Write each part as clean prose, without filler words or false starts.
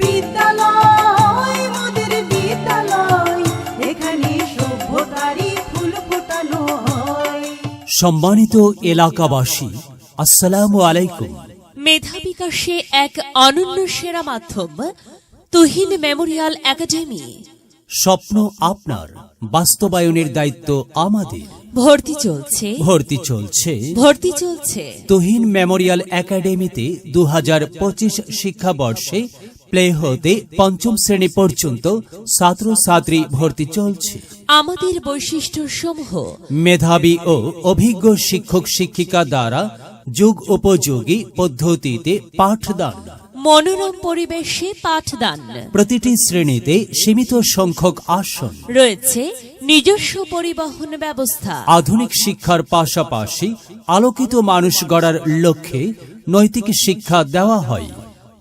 বিদ্যালয় মোদের বিদ্যালয়, এখানে সভ্যতারই ফুল ফোটানো হয়। সম্মানিত এলাকাবাসী, আসসালামু আলাইকুম। মেধা বিকাশে এক অনন্য সেরা মাধ্যম তুহিন মেমোরিয়াল একাডেমি। স্বপ্ন আপনার, বাস্তবায়নের দায়িত্ব আমাদের। ভর্তি চলছে, ভর্তি চলছে ভর্তি চলছে। তুহিন মেমোরিয়াল একাডেমিতে 2025 শিক্ষাবর্ষে প্লে হতে পঞ্চম শ্রেণী পর্যন্ত ছাত্রছাত্রী ভর্তি চলছে। আমাদের বৈশিষ্ট্য সমূহ: মেধাবী ও অভিজ্ঞ শিক্ষক শিক্ষিকা দ্বারা যুগ উপযোগী পদ্ধতিতে পাঠদান, মনোরম পরিবেশে পাঠদান, প্রতিটি শ্রেণীতে সীমিত সংখ্যক আসন, রয়েছে নিজস্ব পরিবহন ব্যবস্থা। আধুনিক শিক্ষার পাশাপাশি আলোকিত মানুষ গড়ার লক্ষ্যে নৈতিক শিক্ষা দেওয়া হয়।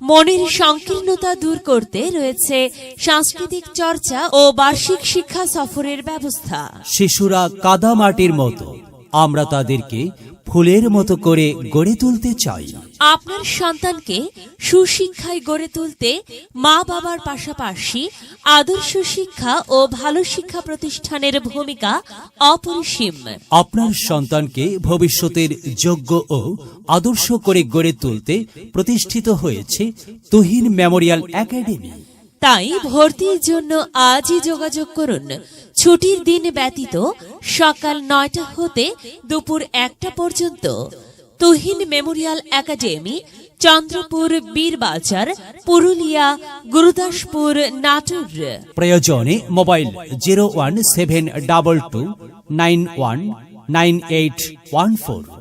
মনের সংকীর্ণতা দূর করতে রয়েছে সাংস্কৃতিক চর্চা ও বার্ষিক শিক্ষা সফরের ব্যবস্থা। শিশুরা কাদামাটির মতো, আমরা তাদেরকে ফুলের মতো করে গড়ে তুলতে চাই। আপনার সন্তানকে সুশিক্ষায় গড়ে তুলতে মা বাবার পাশাপাশি আদর্শ শিক্ষা ও ভালো শিক্ষা প্রতিষ্ঠানের ভূমিকা অপরিসীম। আপনার সন্তানকে ভবিষ্যতের যোগ্য ও আদর্শ করে গড়ে তুলতে প্রতিষ্ঠিত হয়েছে তুহিন মেমোরিয়াল একাডেমি। তাই ভর্তির জন্য আজই যোগাযোগ করুন। ছুটির দিন ব্যতীত সকাল 9টা হতে দুপুর 1টা পর্যন্ত। Tuhin memorial academy, Chandrapur Birbazar, Purulia, Gurudaspur, Natore. প্রয়োজনে মোবাইল 01722919814।